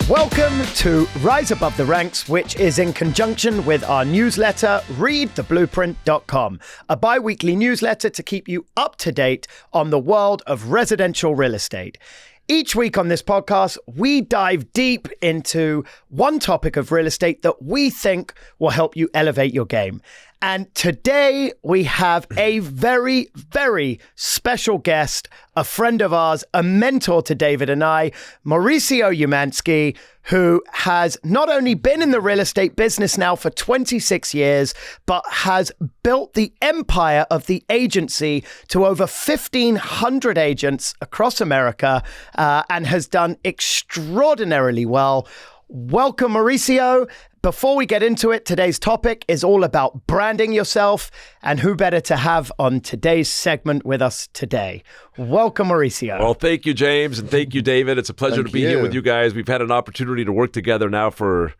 Welcome to Rise Above the Ranks, which is in conjunction with our newsletter, readtheblueprint.com, a bi-weekly newsletter to keep you up to date on the world of residential real estate. Each week on this podcast, we dive deep into one topic of real estate that we think will help you elevate your game. And today we have a very, very special guest, a friend of ours, a mentor to David and I, Mauricio Umansky, who has not only been in the real estate business now for 26 years, but has built the empire of the agency to over 1,500 agents across America and has done extraordinarily well. Welcome, Mauricio. Before we get into it, today's topic is all about branding yourself, and who better to have on today's segment with us today. Welcome, Mauricio. Well, thank you, James, and thank you, David. It's a pleasure to be here with you guys. We've had an opportunity to work together now for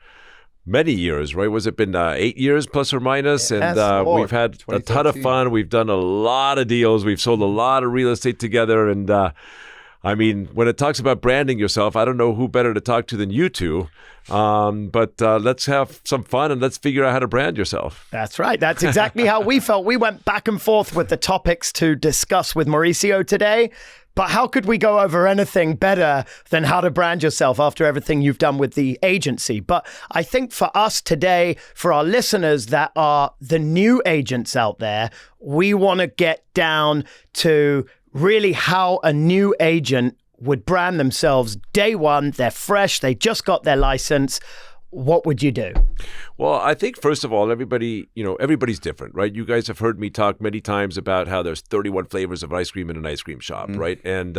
many years, right? Was it been 8 years plus or minus? And we've had a ton of fun. We've done a lot of deals. We've sold a lot of real estate together. And I mean, when it talks about branding yourself, I don't know who better to talk to than you two. But let's have some fun and let's figure out how to brand yourself. That's right. That's exactly how we felt. We went back and forth with the topics to discuss with Mauricio today. But how could we go over anything better than how to brand yourself after everything you've done with the agency? But I think for us today, for our listeners that are the new agents out there, we want to get down to really how a new agent would brand themselves day one. They're fresh. They just got their license. What would you do? Well, I think first of all, everybody's different, right? You guys have heard me talk many times about how there's 31 flavors of ice cream in an ice cream shop, right? And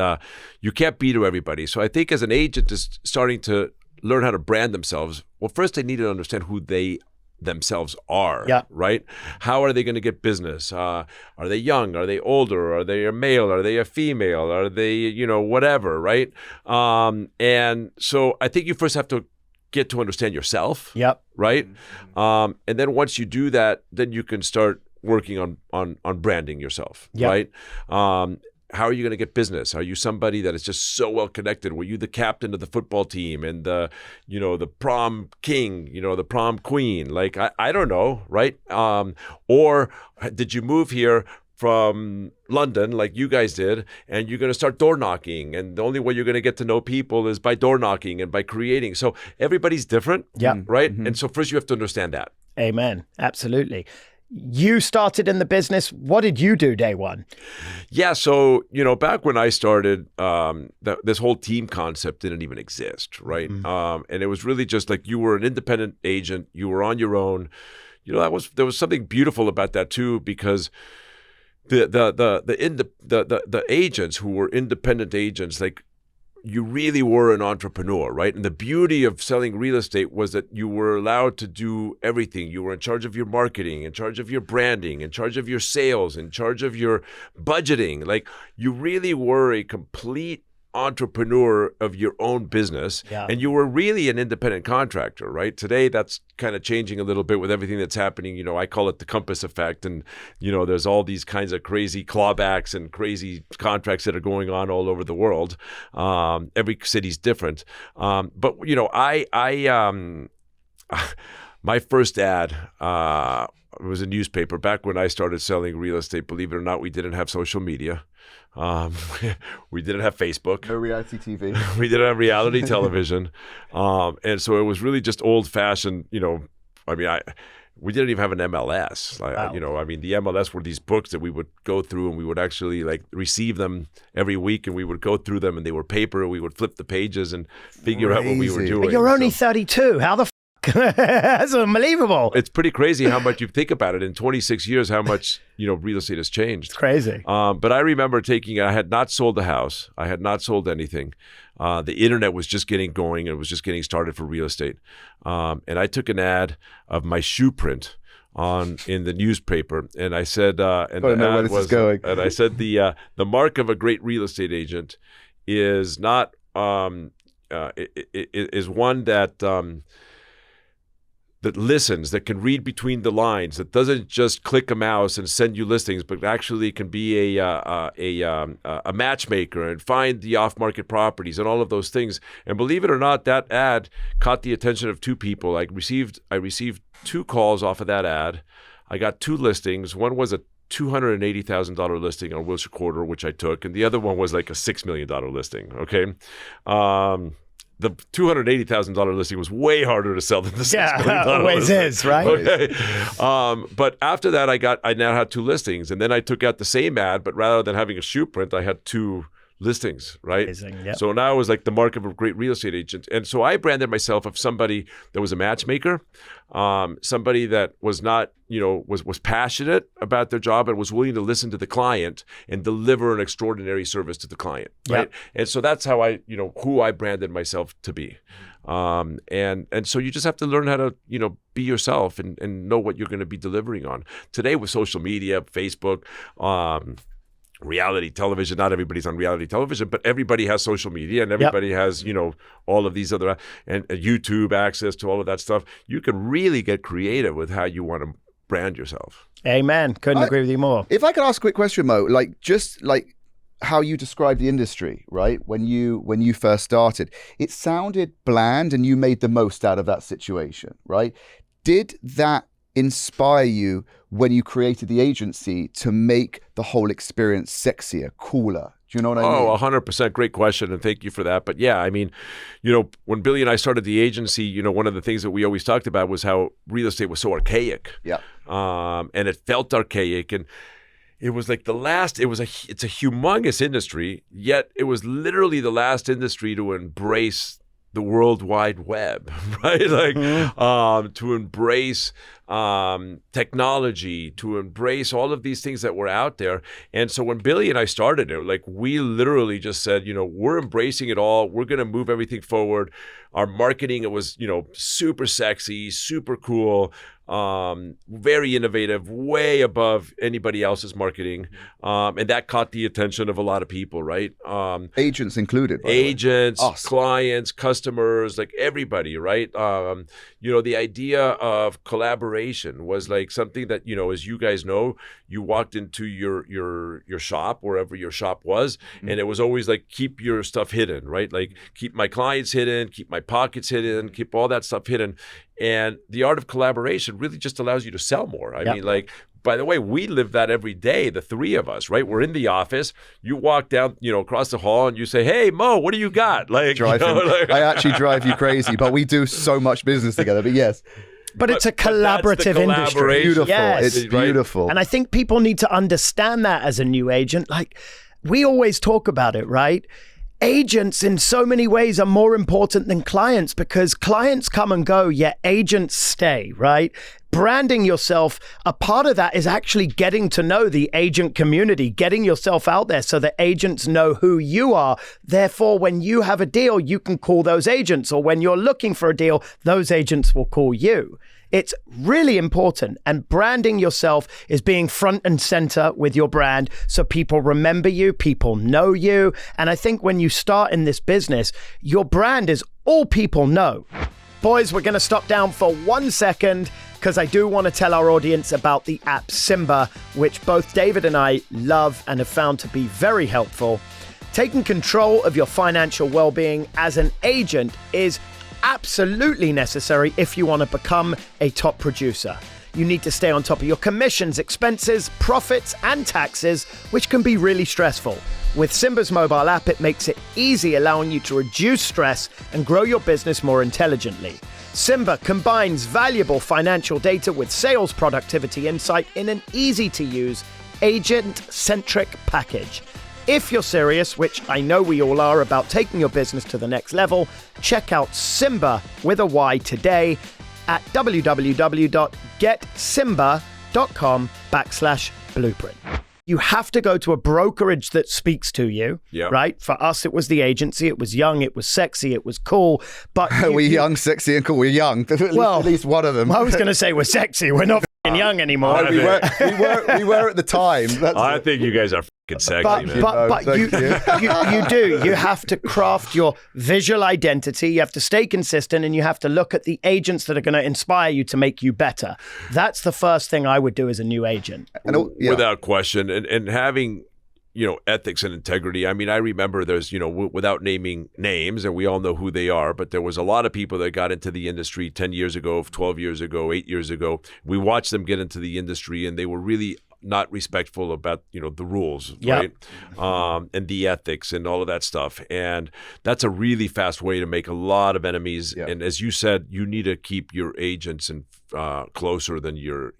you can't be to everybody. So I think as an agent is starting to learn how to brand themselves, well, first they need to understand who they themselves are, right? How are they going to get business? Are they young? Are they older? Are they a male? Are they a female? Are they, whatever, right? And so I think you first have to get to understand yourself, right? And then once you do that, then you can start working on branding yourself, right? How are you going to get business? Are you somebody that is just so well connected? Were you the captain of the football team and the prom king, the prom queen? Like, I don't know, right? Or did you move here from London like you guys did, and you're going to start door knocking, and the only way you're going to get to know people is by door knocking and by creating. So everybody's different, right? And so first you have to understand that. Amen. Absolutely. You started in the business. What did you do day one? Yeah, so, back when I started, this whole team concept didn't even exist, right? And it was really just like you were an independent agent. You were on your own. There was something beautiful about that too, because the agents who were independent agents, like, you really were an entrepreneur, right? And the beauty of selling real estate was that you were allowed to do everything. You were in charge of your marketing, in charge of your branding, in charge of your sales, in charge of your budgeting. Like, you really were a complete entrepreneur of your own business, and you were really an independent contractor, right? Today, that's kind of changing a little bit with everything that's happening. I call it the compass effect, and there's all these kinds of crazy clawbacks and crazy contracts that are going on all over the world. Every city's different, but my first ad was a newspaper. Back when I started selling real estate, believe it or not, we didn't have social media. We didn't have Facebook. No reality TV. We didn't have reality television. And so it was really just old-fashioned, we didn't even have an MLS. Wow. The MLS were these books that we would go through, and we would actually receive them every week, and we would go through them, and they were paper, and we would flip the pages and figure out what we were doing. But you're only 32. How the f***? That's unbelievable. It's pretty crazy how much you think about it. In 26 years, how much, real estate has changed. It's crazy. But I remember I had not sold a house. I had not sold anything. The internet was just getting going. It was just getting started for real estate. And I took an ad of my shoe print in the newspaper, and I said, and I said the mark of a great real estate agent is not is one that that listens, that can read between the lines, that doesn't just click a mouse and send you listings, but actually can be a matchmaker and find the off-market properties and all of those things. And believe it or not, that ad caught the attention of 2 people. I received 2 calls off of that ad. I got 2 listings. One was a $280,000 listing on Wilshire Quarter, which I took, and the other one was like a $6 million listing. Okay. The $280,000 listing was way harder to sell than the $6 million always listing. is, right? Okay. But after that, I now had 2 listings, and then I took out the same ad, but rather than having a shoe print, I had 2 listings, right? Amazing, yep. So now I was like the mark of a great real estate agent. And so I branded myself as somebody that was a matchmaker, somebody that was not, was passionate about their job and was willing to listen to the client and deliver an extraordinary service to the client, right? Yep. And so that's how who I branded myself to be. And so you just have to learn how to, be yourself and know what you're going to be delivering on. Today with social media, Facebook, reality television, not everybody's on reality television, but everybody has social media and everybody has, all of these other, and YouTube access to all of that stuff. You can really get creative with how you want to brand yourself. Amen. Couldn't agree with you more. If I could ask a quick question, Mo, just how you described the industry, right? When you first started, it sounded bland and you made the most out of that situation, right? Did that inspire you when you created the agency to make the whole experience sexier, cooler? Do you know what I mean? Oh, 100%. Great question. And thank you for that. But yeah, I mean, when Billy and I started the agency, one of the things that we always talked about was how real estate was so archaic. Yeah. And it felt archaic. And it was like it's a humongous industry, yet it was literally the last industry to embrace the World Wide Web, right? To embrace technology, to embrace all of these things that were out there. And so when Billy and I started it, we literally just said, we're embracing it all. We're going to move everything forward. Our marketing, it was, super sexy, super cool, very innovative, way above anybody else's marketing. And that caught the attention of a lot of people, right? Agents included. Agents, clients, customers, everybody, right? The idea of collaboration was something that, as you guys know, you walked into your shop, wherever your shop was, and it was always keep your stuff hidden, right? Keep my clients hidden, keep my pockets hidden, keep all that stuff hidden. And the art of collaboration really just allows you to sell more. I mean, by the way, we live that every day, the 3 of us, right? We're in the office. You walk down, across the hall and you say, "Hey, Mo, what do you got?" I actually drive you crazy, but we do so much business together. But yes. But it's a collaborative industry. Beautiful. Yes. It's beautiful. And I think people need to understand that as a new agent. We always talk about it, right? Agents in so many ways are more important than clients because clients come and go, yet agents stay, right? Branding yourself, a part of that is actually getting to know the agent community, getting yourself out there so that agents know who you are. Therefore, when you have a deal, you can call those agents, or when you're looking for a deal, those agents will call you. It's really important, and branding yourself is being front and center with your brand so people remember you, people know you. And I think when you start in this business, your brand is all people know. Boys, we're going to stop down for 1 second because I do want to tell our audience about the app Simba, which both David and I love and have found to be very helpful. Taking control of your financial well-being as an agent is absolutely necessary if you want to become a top producer. You need to stay on top of your commissions, expenses, profits, and taxes, which can be really stressful. With Simba's mobile app, it makes it easy, allowing you to reduce stress and grow your business more intelligently. Simba combines valuable financial data with sales productivity insight in an easy-to-use, agent-centric package. If you're serious, which I know we all are, about taking your business to the next level, check out Simba with a Y today at www.getsimba.com/blueprint. You have to go to a brokerage that speaks to you, right? For us, it was the agency. It was young, it was sexy, it was cool. But we're young, sexy, and cool. We're young. At least one of them. I was going to say we're sexy. We're not young anymore. We were at the time. I think you guys are sexy, man. But you do. You have to craft your visual identity. You have to stay consistent, and you have to look at the agents that are going to inspire you to make you better. That's the first thing I would do as a new agent. Without question. And having, ethics and integrity. I mean, I remember there's, without naming names, and we all know who they are, but there was a lot of people that got into the industry 10 years ago, 12 years ago, 8 years ago. We watched them get into the industry, and they were really not respectful about, the rules, right? And the ethics and all of that stuff. And that's a really fast way to make a lot of enemies. Yeah. And as you said, you need to keep your agents and closer than your,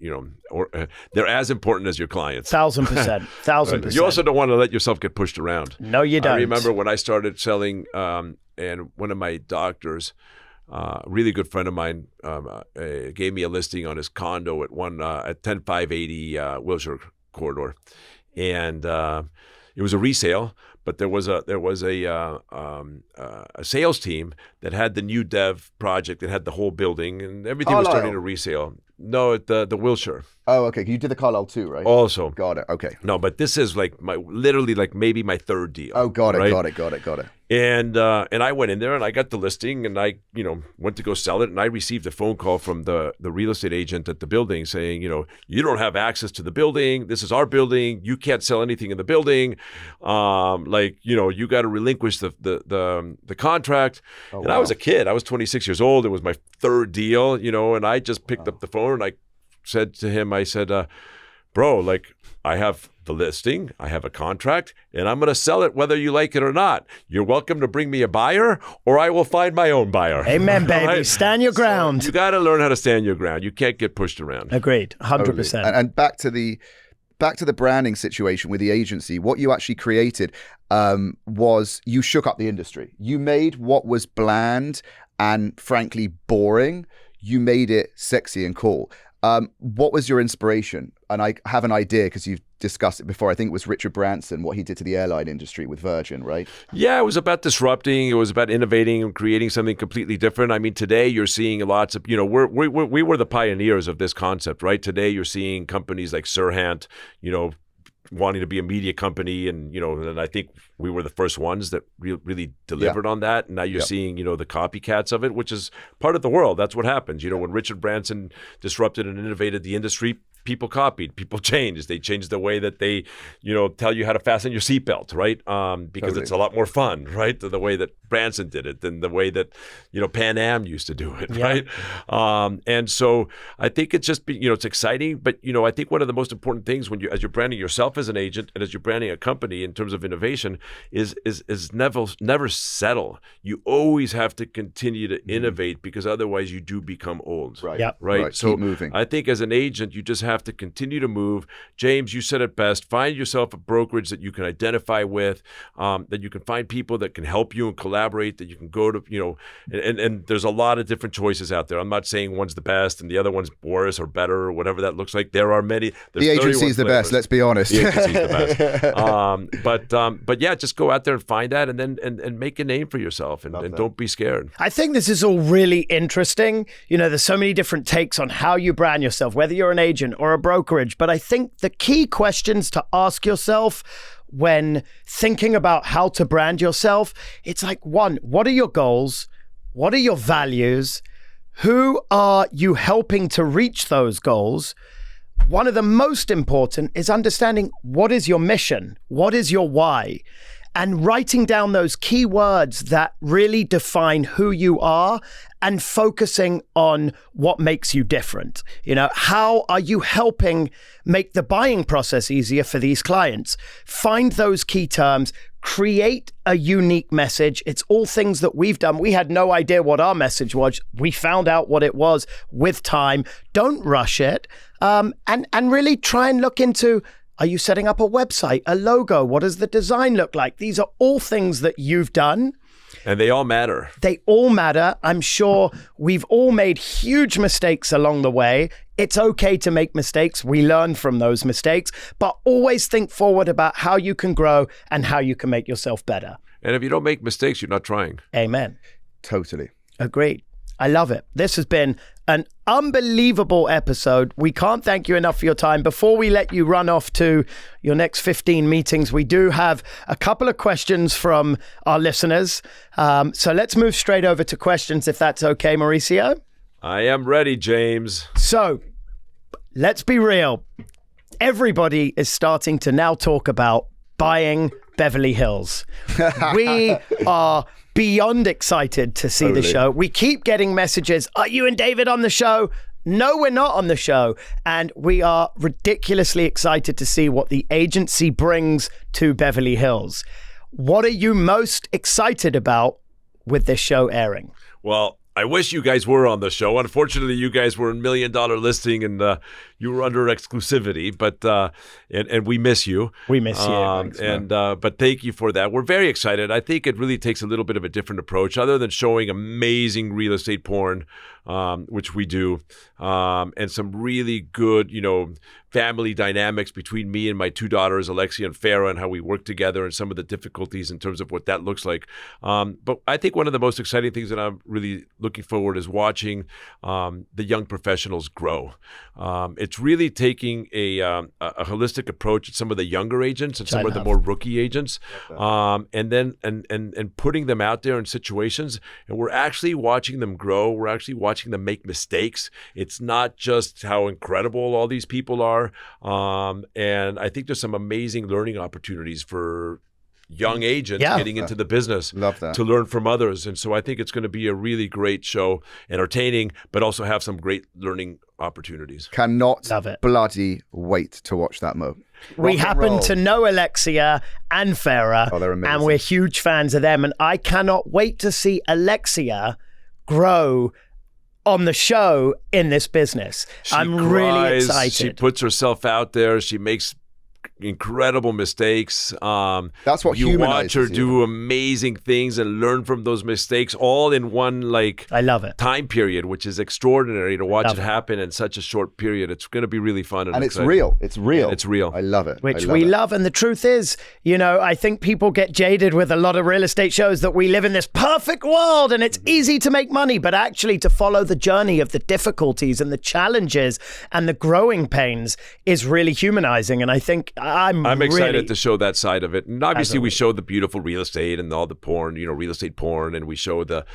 they're as important as your clients. 1,000%. 1,000%. You also don't want to let yourself get pushed around. No, you don't. I remember when I started selling, and one of my doctors, a really good friend of mine, gave me a listing on his condo at 10580 Wilshire corridor, and it was a resale. But there was a sales team that had the new dev project that had the whole building, and everything was turning to resale. No, at the Wilshire. Oh, okay. You did the Carlisle too, right? Also. Got it. Okay. No, but this is like maybe my third deal. Oh, got it. Right? Got it. And I went in there and I got the listing, and I, went to go sell it, and I received a phone call from the real estate agent at the building saying, you don't have access to the building. This is our building. You can't sell anything in the building. You got to relinquish the contract. Oh, and wow. I was a kid. I was 26 years old. It was my third deal, and I just picked up the phone and I said to him, bro, I have the listing, I have a contract, and I'm going to sell it whether you like it or not. You're welcome to bring me a buyer, or I will find my own buyer. Amen, baby. Right? Stand your ground. So you got to learn how to stand your ground. You can't get pushed around. Agreed, 100%. Totally. And back to the branding situation with the agency, what you actually created was you shook up the industry. You made what was bland and frankly boring, you made it sexy and cool. What was your inspiration? And I have an idea because you've discussed it before. I think it was Richard Branson, what he did to the airline industry with Virgin, right? Yeah, it was about disrupting. It was about innovating and creating something completely different. I mean, today you're seeing lots of, we were the pioneers of this concept, right? Today you're seeing companies like Serhant, wanting to be a media company, and and I think we were the first ones that really delivered on that. And now you're seeing the copycats of it, which is part of the world. That's what happens. When Richard Branson disrupted and innovated the industry, people copied, people changed. They changed the way that they tell you how to fasten your seatbelt, right? Because It's a lot more fun, right? The way that Branson did it than the way that Pan Am used to do it, right? And so I think it's just it's exciting, but I think one of the most important things as you're branding yourself as an agent and as you're branding a company in terms of innovation is never settle. You always have to continue to innovate, because otherwise you do become old. Right. Yep. Right. So keep moving. I think as an agent, you just have to continue to move. James, you said it best. Find yourself a brokerage that you can identify with, that you can find people that can help you and collaborate, that you can go to, and there's a lot of different choices out there. I'm not saying one's the best and the other one's worse or better or whatever that looks like. There are many. The agency's the best, let's be honest. The agency's the best. But yeah, just go out there and find that, and then and make a name for yourself, and don't be scared. I think this is all really interesting. There's so many different takes on how you brand yourself, whether you're an agent or a brokerage. But I think the key questions to ask yourself when thinking about how to brand yourself, it's like, one, what are your goals? What are your values? Who are you helping to reach those goals? One of the most important is understanding what is your mission? What is your why? And writing down those key words that really define who you are and focusing on what makes you different. How are you helping make the buying process easier for these clients? Find those key terms, create a unique message. It's all things that we've done. We had no idea what our message was. We found out what it was with time. Don't rush it. And really try and look into, are you setting up a website, a logo? What does the design look like? These are all things that you've done. And they all matter. They all matter. I'm sure we've all made huge mistakes along the way. It's okay to make mistakes. We learn from those mistakes, but always think forward about how you can grow and how you can make yourself better. And if you don't make mistakes, you're not trying. Amen. Totally. Agreed. I love it. This has been an unbelievable episode. We can't thank you enough for your time. Before we let you run off to your next 15 meetings, we do have a couple of questions from our listeners. So let's move straight over to questions, if that's okay, Mauricio. I am ready, James. So let's be real. Everybody is starting to now talk about buying Beverly Hills. We are beyond excited to see the show. We keep getting messages. Are you and David on the show? No, we're not on the show. And we are ridiculously excited to see what the agency brings to Beverly Hills. What are you most excited about with this show airing? Well, I wish you guys were on the show. Unfortunately, you guys were a $1 million listing and you were under exclusivity, but and we miss you. We miss you. Thanks, but thank you for that. We're very excited. I think it really takes a little bit of a different approach, other than showing amazing real estate porn, which we do, and some really good, family dynamics between me and my two daughters, Alexia and Farah, and how we work together and some of the difficulties in terms of what that looks like. But I think one of the most exciting things that I'm really looking forward is watching the young professionals grow. It's really taking a holistic approach at some of the younger agents and some of the more rookie agents, and then and putting them out there in situations, and we're actually watching them grow. We're actually watching them make mistakes. It's not just how incredible all these people are. And I think there's some amazing learning opportunities for young agents getting into the business. Love that. To learn from others. And so I think it's going to be a really great show, entertaining, but also have some great learning opportunities. Cannot bloody wait to watch that, Mo. We happen to know Alexia and Farah, they're amazing. And we're huge fans of them. And I cannot wait to see Alexia grow on the show in this business. I'm really excited. She puts herself out there. She makes incredible mistakes. That's what you humanizes watch her do amazing things and learn from those mistakes, all in one I love it. time period, which is extraordinary to watch it happen in such a short period. It's going to be really fun and it's real. It's real. It's real. I love it. Which we love. And the truth is, I think people get jaded with a lot of real estate shows that we live in this perfect world and it's easy to make money, but actually to follow the journey of the difficulties and the challenges and the growing pains is really humanizing. And I think I'm excited to show that side of it. And obviously we show the beautiful real estate and all the porn, real estate porn, and we show the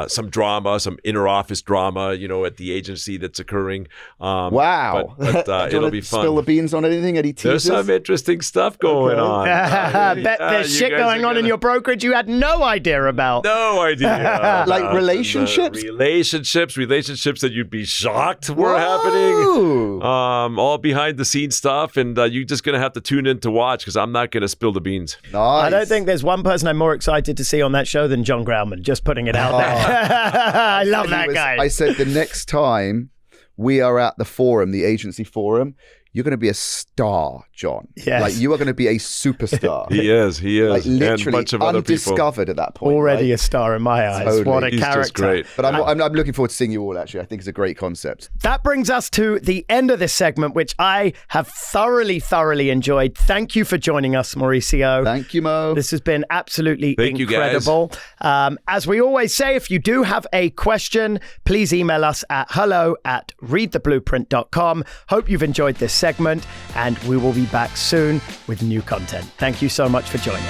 some drama, some inner office drama, at the agency that's occurring. Wow. But it'll be fun. Spill the beans on anything? Any teasers? There's some interesting stuff going on. There's shit going on in your brokerage you had no idea about. No idea. Like relationships? Relationships that you'd be shocked were happening. All behind the scenes stuff, and you're just going to have to tune in to watch, because I'm not going to spill the beans. Nice. I don't think there's one person I'm more excited to see on that show than John Grauman, just putting it out there. I love that guy. I said the next time we are at the forum, the agency forum, you're going to be a star, John. Yes. Like, you are going to be a superstar. He is. Like, literally and a bunch of other undiscovered people. At that point. Already a star in my eyes. Totally. What a He's character. just great. But I'm looking forward to seeing you all, actually. I think it's a great concept. That brings us to the end of this segment, which I have thoroughly enjoyed. Thank you for joining us, Mauricio. Thank you, Mo. This has been absolutely incredible. You guys. As we always say, if you do have a question, please email us at hello@readtheblueprint.com. Hope you've enjoyed this segment, and we will be back soon with new content. Thank you so much for joining.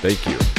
Thank you.